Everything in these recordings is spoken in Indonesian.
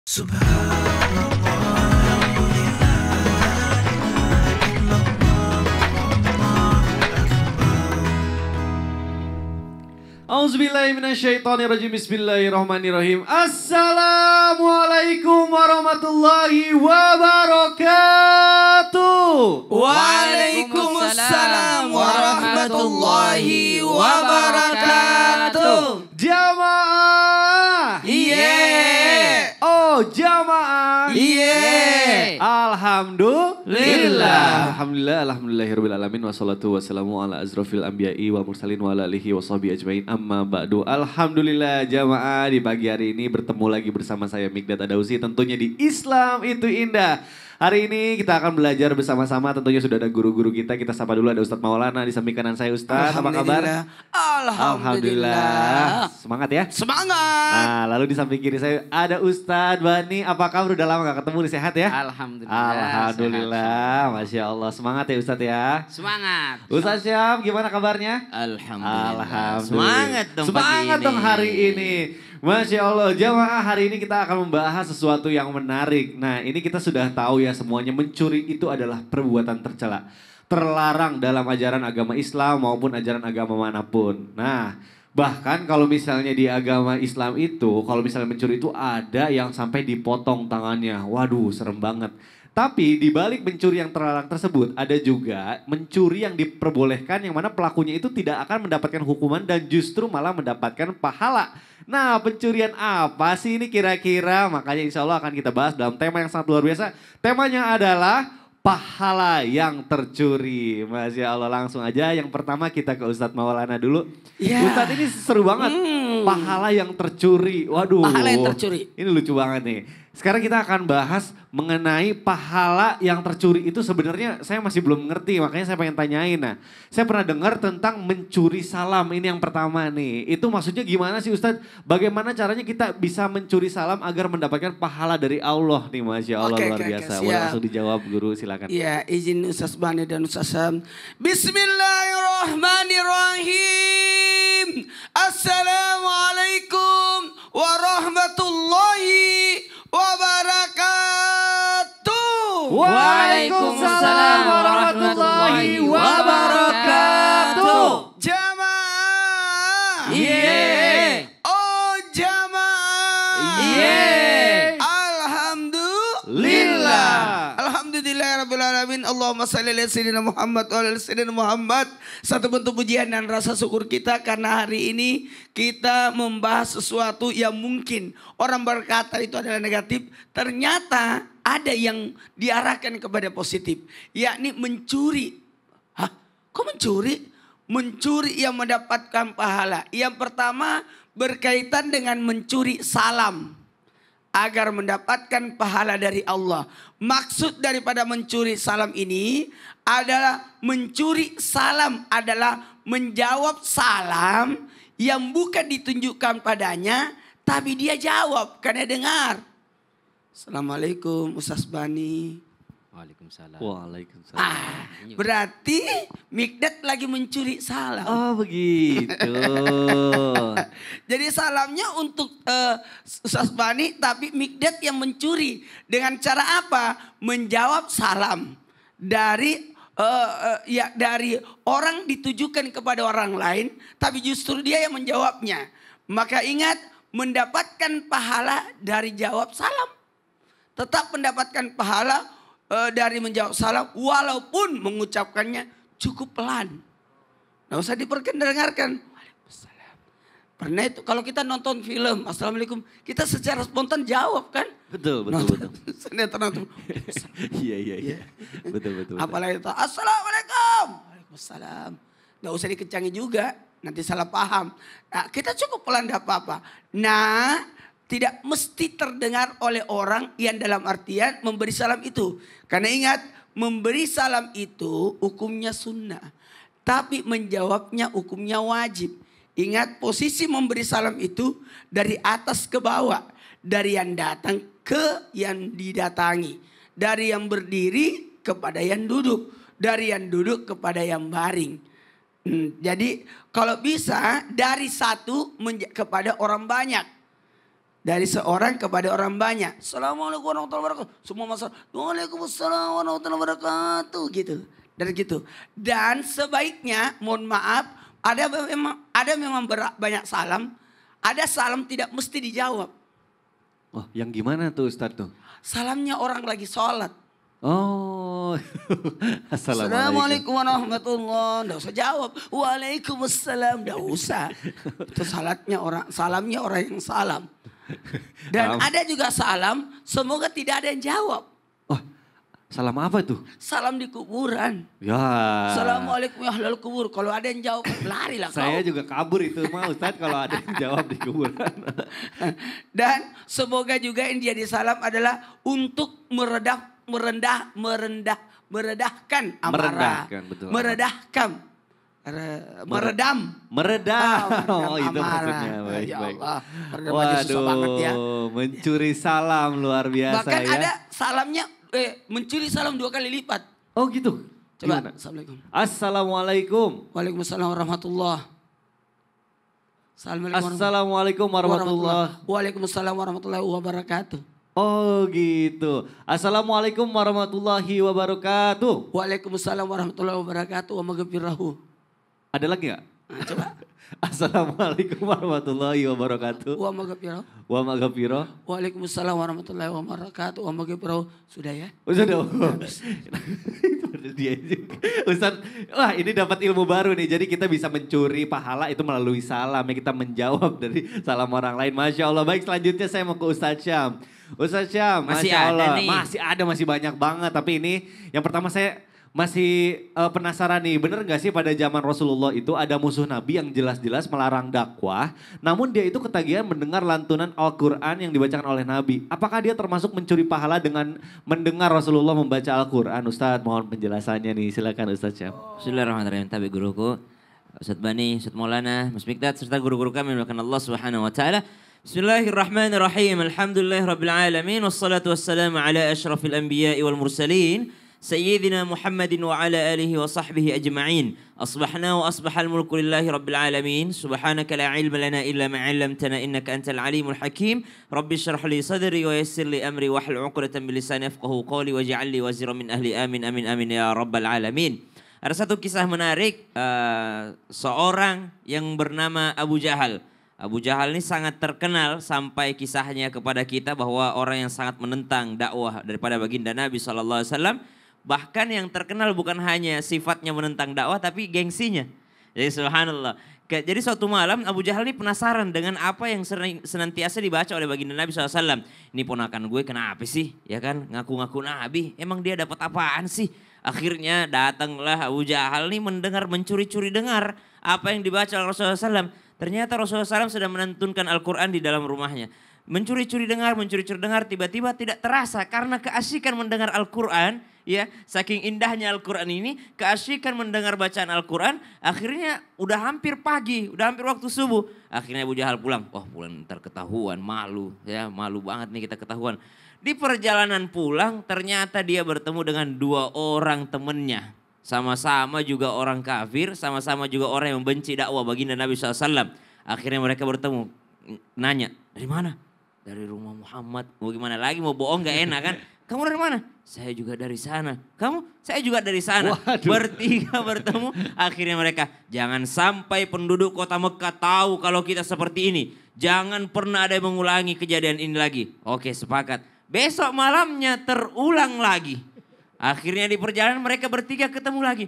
Auzubillahiminasyaitonirrajim. Bismillahirrahmanirrahim. Assalamualaikum warahmatullahi wabarakatuh. Waalaikumsalam warahmatullahi wabarakatuh. Jamaah. Iya. Oh, jamaah. Iya. Alhamdulillah. Alhamdulillahirabbil alamin wassalatu wassalamu ala azrafil anbiya'i wa mursalin wa ala alihi washabihi ajmain. Amma ba'du. Alhamdulillah jamaah, di pagi hari ini bertemu lagi bersama saya Mikdad Adausi, tentunya di Islam itu Indah. Hari ini kita akan belajar bersama-sama, tentunya sudah ada guru-guru kita. Kita sapa dulu, ada Ustadz Maulana di samping kanan saya. Ustadz, apa kabar? Alhamdulillah. Semangat ya? Semangat. Nah, lalu di samping kiri saya ada Ustadz Bani. Apa kabar? Udah lama gak ketemu, nih sehat ya? Alhamdulillah. Masya Allah. Semangat ya Ustadz ya? Semangat. Ustadz Syam, gimana kabarnya? Alhamdulillah. Semangat dong hari ini. Masya Allah, jamaah, hari ini kita akan membahas sesuatu yang menarik. Nah, ini kita sudah tahu ya semuanya, mencuri itu adalah perbuatan tercela, terlarang dalam ajaran agama Islam maupun ajaran agama manapun. Nah, bahkan kalau misalnya di agama Islam itu, kalau misalnya mencuri itu ada yang sampai dipotong tangannya. Waduh, serem banget. Tapi di balik mencuri yang terlarang tersebut ada juga mencuri yang diperbolehkan, yang mana pelakunya itu tidak akan mendapatkan hukuman dan justru malah mendapatkan pahala. Nah, pencurian apa sih ini kira-kira? Makanya insya Allah akan kita bahas dalam tema yang sangat luar biasa. Temanya adalah pahala yang tercuri. Masya Allah, langsung aja yang pertama kita ke Ustadz Maulana dulu. Ustadz, ini seru banget. Pahala yang tercuri. Waduh. Pahala yang tercuri. Ini lucu banget nih. Sekarang kita akan bahas mengenai pahala yang tercuri itu sebenarnya saya masih belum ngerti, makanya saya pengen tanyain. Nah, saya pernah dengar tentang mencuri salam, ini yang pertama nih. Itu maksudnya gimana sih Ustadz? Bagaimana caranya kita bisa mencuri salam agar mendapatkan pahala dari Allah nih? Masya Allah, luar biasa. Boleh langsung dijawab Guru, silakan. Iya, izin Ustaz Bani dan Ustaz Syam. Bismillahirrahmanirrahim. Assalamualaikum warahmatullahi wabarakatuh. Waalaikumsalam warahmatullahi wabarakatuh. Jamaah. Iya. Oh jamaah. Iya. Alhamdulillah. Alhamdulillahirrahmanirrahim. Allahumma salli ala sayyidina Muhammad wa ala sayyidina Muhammad. Satu bentuk pujian dan rasa syukur kita karena hari ini kita membahas sesuatu yang mungkin orang berkata itu adalah negatif. Ternyata ada yang diarahkan kepada positif. Yakni mencuri. Hah? Kok mencuri? Mencuri yang mendapatkan pahala. Yang pertama berkaitan dengan mencuri salam. Agar mendapatkan pahala dari Allah. Maksud daripada mencuri salam ini adalah mencuri salam adalah menjawab salam yang bukan ditunjukkan padanya, tapi dia jawab karena dengar. Assalamualaikum Ustaz Bani. Waalaikumsalam. Waalaikumsalam. Berarti Mikdad lagi mencuri salam. Oh begitu. Jadi salamnya untuk Ustaz Bani, tapi Mikdad yang mencuri. Dengan cara apa? Menjawab salam dari dari orang ditujukan kepada orang lain, tapi justru dia yang menjawabnya. Maka ingat, mendapatkan pahala dari jawab salam. Tetap mendapatkan pahala dari menjawab salam walaupun mengucapkannya cukup pelan. Nggak usah diperdengarkan. Waalaikumsalam. Pernah itu kalau kita nonton film Assalamualaikum, kita secara spontan jawab kan? Betul. Nonton. Iya. Betul. Apalagi itu Assalamualaikum. Waalaikumsalam. Nggak usah dikencangi juga, nanti salah paham. Nah, kita cukup pelan tidak apa-apa. Nah, tidak mesti terdengar oleh orang yang dalam artian memberi salam itu. Karena ingat, memberi salam itu hukumnya sunnah. Tapi menjawabnya hukumnya wajib. Ingat, posisi memberi salam itu dari atas ke bawah. Dari yang datang ke yang didatangi. Dari yang berdiri kepada yang duduk. Dari yang duduk kepada yang baring. Jadi kalau bisa dari satu kepada orang banyak. Dari seorang kepada orang banyak. Assalamualaikum warahmatullahi wabarakatuh. Semua masalah. Waalaikumsalam warahmatullahi wabarakatuh. Gitu. Dan gitu. Dan sebaiknya mohon maaf. Ada memang banyak salam. Ada salam tidak mesti dijawab. Oh, yang gimana tuh Ustadz tuh? Salamnya orang lagi sholat. Oh, Assalamualaikum warahmatullahi. Nggak usah jawab. Waalaikumsalam. Nggak usah. Itu salamnya orang yang salam. Dan ada juga salam, semoga tidak ada yang jawab. Oh, salam apa itu? Salam di kuburan. Ya. Assalamualaikum ya ahlal kubur. Kalau ada yang jawab, lari lah kau. Saya juga kabur itu mah Ustadz kalau ada yang jawab di kuburan. Dan semoga juga yang dia disalam adalah untuk meredahkan amarah. Merendahkan, betul. Meredam. Oh, itu maksudnya. Baik, ya baik. Allah. Meredam aja susah banget ya. Mencuri salam luar biasa Bahkan ya. ada salamnya, mencuri salam 2 kali lipat. Oh gitu? Coba, Gimana? Assalamualaikum. Assalamualaikum. Waalaikumsalam warahmatullahi. Assalamualaikum warahmatullahi. Waalaikumsalam warahmatullahi wabarakatuh. Oh gitu. Assalamualaikum warahmatullahi wabarakatuh. Waalaikumsalam warahmatullahi wabarakatuh. Wa maghfirahu. Ada lagi gak? Nah, coba. Assalamualaikum warahmatullahi wabarakatuh. Wa maghfirahu. Wa maghfirah. Waalaikumsalam warahmatullahi wabarakatuh. Wa maghfirahu. Sudah ya? Sudah. Dia juga. Ustaz, wah ini dapat ilmu baru nih. Jadi kita bisa mencuri pahala itu melalui salam. Ya kita menjawab dari salam orang lain. Masya Allah. Baik, selanjutnya saya mau ke Ustaz Syam. Ustaz Syam, Masih Masya Allah. ada nih. Masih banyak banget. Tapi ini yang pertama saya masih penasaran nih. Bener gak sih pada zaman Rasulullah itu ada musuh Nabi yang jelas-jelas melarang dakwah. Namun dia itu ketagihan mendengar lantunan Al-Quran yang dibacakan oleh Nabi. Apakah dia termasuk mencuri pahala dengan mendengar Rasulullah membaca Al-Quran? Ustadz mohon penjelasannya nih. Silakan Ustadz Syam. Bismillahirrahmanirrahim. Tabi guruku, Ustadz Bani, Ustadz Maulana, Mas Mikdad, serta guru-guru kami yang Allah Subhanahu wa taala. Bismillahirrahmanirrahim. Alhamdulillahirabbil alamin wassalatu wassalamu ala asyrafil anbiya'i wal mursalin sayyidina Muhammadin wa ala alihi wa sahbihi ajma'in. Asbahna wa asbahal mulku lillahi rabbil alamin. Subhanaka la ilma lana illa ma 'allamtana innaka antal alimul hakim. Rabbi shrah li sadri wa yassir li amri wahlul 'uqdatam min lisani yafqahu qawli waj'al li waziran min ahli. Amin amin amin ya rabbal alamin. Ada satu kisah menarik, seorang yang bernama Abu Jahal. Abu Jahal ini sangat terkenal sampai kisahnya kepada kita bahwa orang yang sangat menentang dakwah daripada baginda Nabi SAW. Bahkan yang terkenal bukan hanya sifatnya menentang dakwah tapi gengsinya. Jadi subhanallah. Jadi suatu malam Abu Jahal ini penasaran dengan apa yang senantiasa dibaca oleh baginda Nabi SAW. Ini ponakan gue kenapa sih? Ya kan ngaku-ngaku Nabi. Emang dia dapat apaan sih? Akhirnya datanglah Abu Jahal nih mencuri-curi dengar apa yang dibaca oleh Rasulullah SAW. Ternyata Rasulullah SAW sedang menentunkan Al-Quran di dalam rumahnya. Mencuri-curi dengar, tiba-tiba tidak terasa karena keasikan mendengar Al-Quran. Ya, saking indahnya Al-Quran ini, keasikan mendengar bacaan Al-Quran. Akhirnya udah hampir pagi, udah hampir waktu subuh. Akhirnya Abu Jahal pulang. Oh pulang ntar ketahuan, malu. Ya malu banget nih kita ketahuan. Di perjalanan pulang ternyata dia bertemu dengan 2 orang temennya. Sama-sama juga orang kafir, sama-sama juga orang yang membenci dakwah baginda Nabi SAW. Akhirnya mereka bertemu, nanya, dari mana? Dari rumah Muhammad. Mau gimana lagi, mau bohong gak enak kan? Kamu dari mana? Saya juga dari sana. Kamu? Saya juga dari sana. Waduh. Bertiga bertemu. Akhirnya mereka, jangan sampai penduduk kota Mekah tahu kalau kita seperti ini. Jangan pernah ada yang mengulangi kejadian ini lagi. Oke, sepakat. Besok malamnya terulang lagi. Akhirnya di perjalanan mereka bertiga ketemu lagi.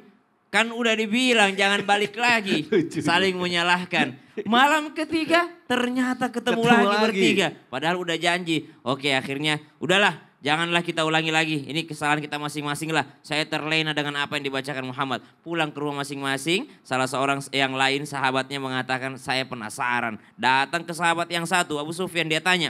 Kan udah dibilang jangan balik lagi. Saling menyalahkan. Malam ketiga ternyata ketemu lagi bertiga. Padahal udah janji. Oke akhirnya udahlah janganlah kita ulangi lagi. Ini kesalahan kita masing-masing lah. Saya terlena dengan apa yang dibacakan Muhammad. Pulang ke rumah masing-masing. Salah seorang yang lain sahabatnya mengatakan saya penasaran. Datang ke sahabat yang satu Abu Sufyan dia tanya.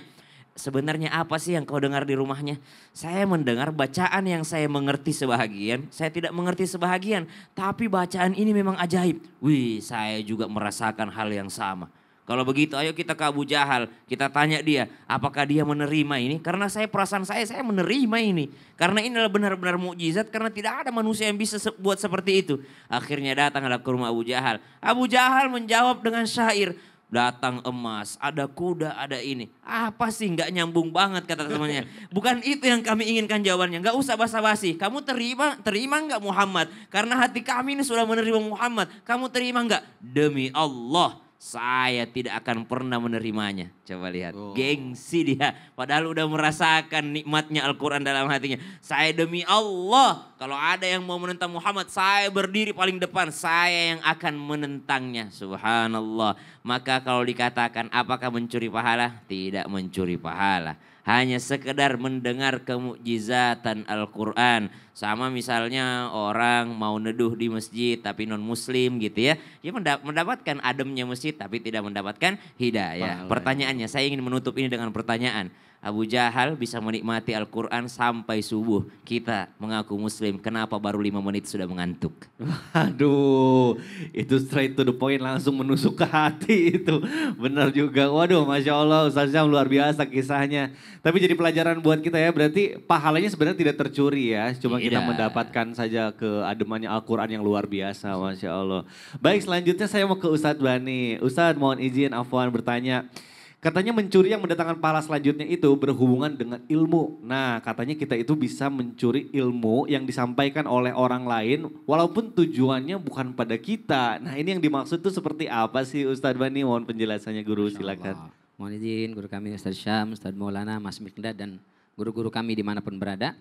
Sebenarnya apa sih yang kau dengar di rumahnya? Saya mendengar bacaan yang saya mengerti sebahagian, saya tidak mengerti sebahagian. Tapi bacaan ini memang ajaib. Wih, saya juga merasakan hal yang sama. Kalau begitu ayo kita ke Abu Jahal, kita tanya dia apakah dia menerima ini. Karena perasaan saya menerima ini. Karena ini adalah benar-benar mukjizat karena tidak ada manusia yang bisa buat seperti itu. Akhirnya datanglah ke rumah Abu Jahal. Abu Jahal menjawab dengan syair. datang emas, ada kuda, ada ini. Apa sih nggak nyambung banget kata temannya. Bukan itu yang kami inginkan jawabannya. Nggak usah basa-basi. Kamu terima nggak Muhammad? Karena hati kami ini sudah menerima Muhammad. Kamu terima nggak? Demi Allah, saya tidak akan pernah menerimanya. Coba lihat, gengsi dia. Padahal udah merasakan nikmatnya Al-Quran dalam hatinya. Saya demi Allah, kalau ada yang mau menentang Muhammad, saya berdiri paling depan. Saya yang akan menentangnya. Subhanallah. Maka kalau dikatakan apakah mencuri pahala? Tidak mencuri pahala. Hanya sekedar mendengar kemukjizatan Al-Quran. Sama misalnya orang mau neduh di masjid tapi non muslim gitu ya. Dia mendapatkan ademnya masjid tapi tidak mendapatkan hidayah. Pertanyaannya, saya ingin menutup ini dengan pertanyaan. Abu Jahal bisa menikmati Al-Quran sampai subuh. Kita mengaku muslim, kenapa baru 5 menit sudah mengantuk? Aduh, itu straight to the point, langsung menusuk ke hati itu. Benar juga, waduh Masya Allah Ustaz Syam luar biasa kisahnya. Tapi jadi pelajaran buat kita ya, berarti pahalanya sebenarnya tidak tercuri ya. Cuma kita mendapatkan saja keademannya Al-Quran yang luar biasa, Masya Allah. Baik, selanjutnya saya mau ke Ustadz Bani. Ustadz mohon izin Afwan bertanya. Katanya mencuri yang mendatangkan pahala selanjutnya itu berhubungan dengan ilmu. Nah katanya kita itu bisa mencuri ilmu yang disampaikan oleh orang lain walaupun tujuannya bukan pada kita. Nah ini yang dimaksud tuh seperti apa sih Ustadz Bani? Mohon penjelasannya guru, silakan. Mohon izin guru kami Ustadz Syam, Ustadz Maulana, Mas Mikdad dan guru-guru kami dimanapun berada.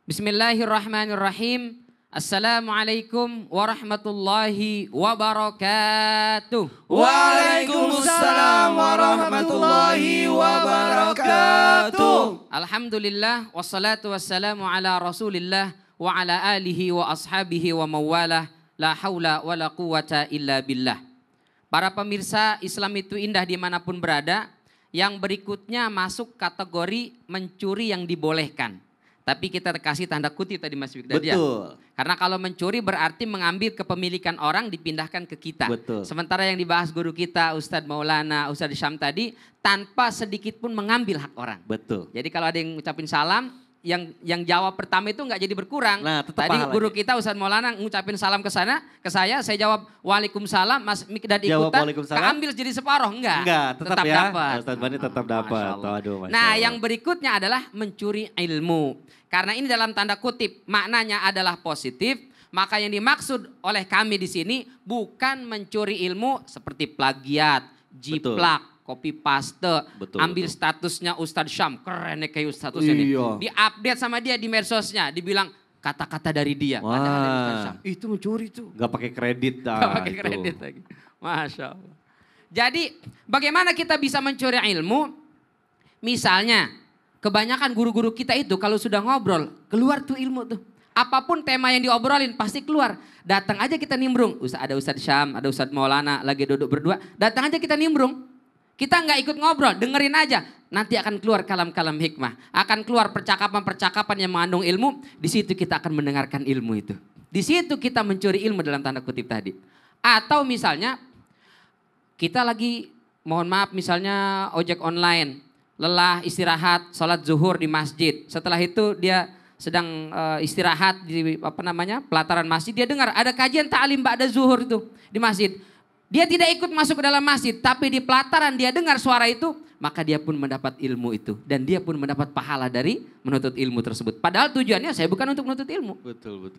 Bismillahirrahmanirrahim. Assalamualaikum warahmatullahi wabarakatuh. Waalaikumsalam warahmatullahi wabarakatuh. Alhamdulillah wassalatu wassalamu ala Rasulillah wa ala alihi wa ashabihi wa mawalah. La haula wa la quwata illa billah. Para pemirsa, Islam itu indah dimanapun berada. Yang berikutnya masuk kategori mencuri yang dibolehkan. Tapi kita kasih tanda kutip tadi Mas Wikdad. Betul. Karena kalau mencuri berarti mengambil kepemilikan orang dipindahkan ke kita. Betul. Sementara yang dibahas guru kita Ustadz Maulana, Ustadz Syam tadi tanpa sedikit pun mengambil hak orang. Betul. Jadi kalau ada yang ngucapin salam, yang jawab pertama itu nggak jadi berkurang. Nah, tetap tadi pahalanya. guru kita Ustadz Maulana ngucapin salam ke saya jawab waalaikumsalam, Mas Mikdad Jawab ikutan, waalaikumsalam. keambil jadi separoh, enggak. Enggak, tetap ya. dapat. Ustadz Bani tetap dapat. Masya Allah. Aduh, Masya Nah, Allah. yang berikutnya adalah mencuri ilmu. Karena ini dalam tanda kutip maknanya adalah positif. Maka yang dimaksud oleh kami di sini bukan mencuri ilmu seperti plagiat, jiplak, copy paste, ambil statusnya Ustadz Syam, keren nih kayak statusnya nih. Di-update sama dia di medsosnya, dibilang kata-kata dari dia. Padahal dari Ustadz Syam. Itu mencuri tuh. Gak pakai kredit. Gak pakai kredit lagi. Masya Allah. Jadi bagaimana kita bisa mencuri ilmu? Misalnya kebanyakan guru-guru kita itu kalau sudah ngobrol keluar tuh ilmu tuh. Apapun tema yang diobrolin pasti keluar. Datang aja kita nimbrung. Ada Ustadz Syam, ada Ustadz Maulana lagi duduk berdua. Datang aja kita nimbrung. Kita nggak ikut ngobrol, dengerin aja. Nanti akan keluar kalam-kalam hikmah. Akan keluar percakapan-percakapan yang mengandung ilmu. Di situ kita akan mendengarkan ilmu itu. Di situ kita mencuri ilmu dalam tanda kutip tadi. Atau misalnya kita lagi, mohon maaf misalnya ojek online. Lelah istirahat, sholat zuhur di masjid. Setelah itu dia sedang istirahat di pelataran masjid, dia dengar ada kajian ta'lim ba'da zuhur itu di masjid. Dia tidak ikut masuk ke dalam masjid, tapi di pelataran dia dengar suara itu, maka dia pun mendapat ilmu itu dan dia pun mendapat pahala dari menuntut ilmu tersebut. Padahal tujuannya saya bukan untuk menuntut ilmu. Betul.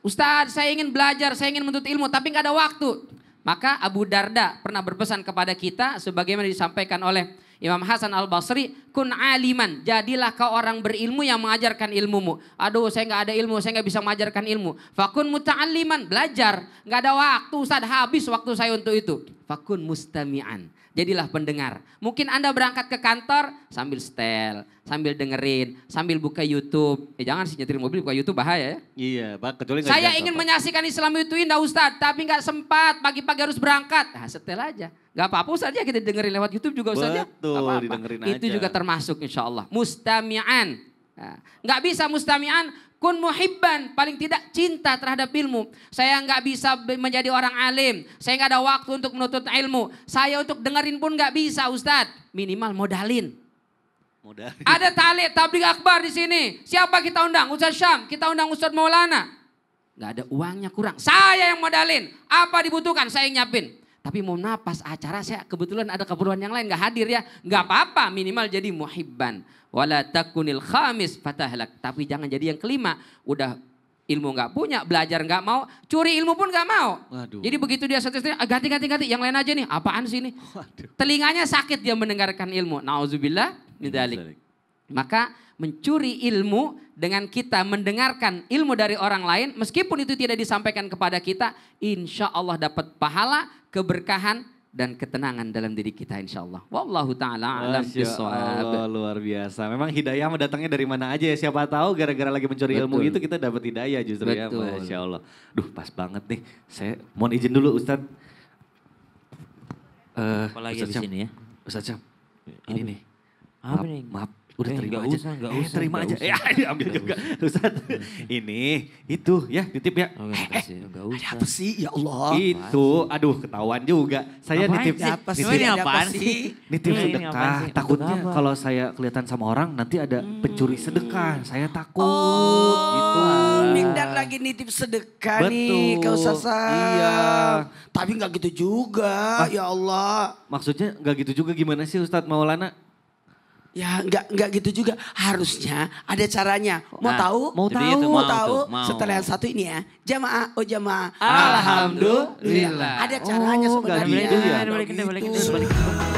Ustaz, saya ingin belajar, saya ingin menuntut ilmu, tapi nggak ada waktu. Maka Abu Darda pernah berpesan kepada kita sebagaimana disampaikan oleh Imam Hasan Al-Basri, kun aliman, jadilah kau orang berilmu yang mengajarkan ilmumu. Aduh, saya nggak ada ilmu, saya nggak bisa mengajarkan ilmu. Fakun muta'alliman, belajar. Nggak ada waktu, Ustaz, habis waktu saya untuk itu. Fakun mustami'an, jadilah pendengar. Mungkin Anda berangkat ke kantor sambil setel, sambil dengerin, sambil buka YouTube. Jangan sih nyetir mobil buka YouTube, bahaya ya. Iya, Pak, kecuali nggak Saya jatuh, ingin Pak. menyaksikan Islam itu indah Ustaz, tapi nggak sempat, pagi-pagi harus berangkat. Nah, setel aja. Gak apa-apa Ustaz ya, kita dengerin lewat YouTube juga Ustaz ya. Betul, Gak apa-apa. didengerin Itu aja. juga termasuk insya Allah. Mustami'an. Nah, gak bisa mustami'an, kun muhibban, paling tidak cinta terhadap ilmu. Saya gak bisa menjadi orang alim, saya gak ada waktu untuk menuntut ilmu. Saya untuk dengerin pun gak bisa Ustaz. Minimal modalin. Ada tabligh akbar di sini. Siapa kita undang? Ustaz Syam, kita undang Ustaz Maulana. Gak ada uangnya kurang. Saya yang modalin. Apa dibutuhkan? Saya yang nyiapin. Tapi mohon maaf pas acara saya kebetulan ada keperluan yang lain gak hadir ya. Gak apa-apa minimal jadi muhibban. Wala takunil khamis fatahlak. Tapi jangan jadi yang kelima. Udah ilmu gak punya, belajar gak mau, curi ilmu pun gak mau. Waduh. Jadi begitu dia seterusnya ganti, yang lain aja nih. Apaan sih ini? Waduh. Telinganya sakit dia mendengarkan ilmu. Nauzubillah min dzalik. Maka mencuri ilmu dengan kita mendengarkan ilmu dari orang lain, meskipun itu tidak disampaikan kepada kita, insya Allah dapat pahala, keberkahan, dan ketenangan dalam diri kita insya Allah. Wallahu ta'ala alam Masya bisawab. Allah, luar biasa. Memang hidayah mendatangnya dari mana aja ya. Siapa tahu gara-gara lagi mencuri ilmu Betul. itu kita dapat hidayah justru ya. Betul. Masya Allah. Duh pas banget nih. Saya mohon izin dulu Ustadz. Apalagi Ustadz di Syam. sini ya. Ustadz Syam. Ini nih. Apa Maaf, nih? maaf. Udah terima nggak aja. usah, nggak usah, terima nggak aja. usah. Ya ambil juga. Ustadz. Ini, itu ya titip ya. Oh, nggak kasih, nggak usah. Apa sih ya Allah? Itu, aduh ketahuan juga. Saya Ngapain nitip sih? Apa Ini sih? Ada apaan apa sih? nitip Ini sedekah. apaan sih? Takutnya Untuk apa? kalau saya kelihatan sama orang nanti ada pencuri sedekah. Saya takut gitu. Mikdad lagi nitip sedekah nih ke Betul. Ustaz Sam. Iya. Tapi gak gitu juga, ya Allah. Maksudnya nggak gitu juga gimana sih Ustadz Maulana? Ya nggak gitu juga. Harusnya ada caranya. Mau Nah, tahu? mau itu tahu. dia tuh, Mau mau tahu? tuh, mau. Setelah yang satu ini ya. Jamaah, oh jamaah. Alhamdulillah. Ada caranya Oh, nggak sebenarnya. gitu ya? Balikin deh, balikin deh, Begitu. balikin deh.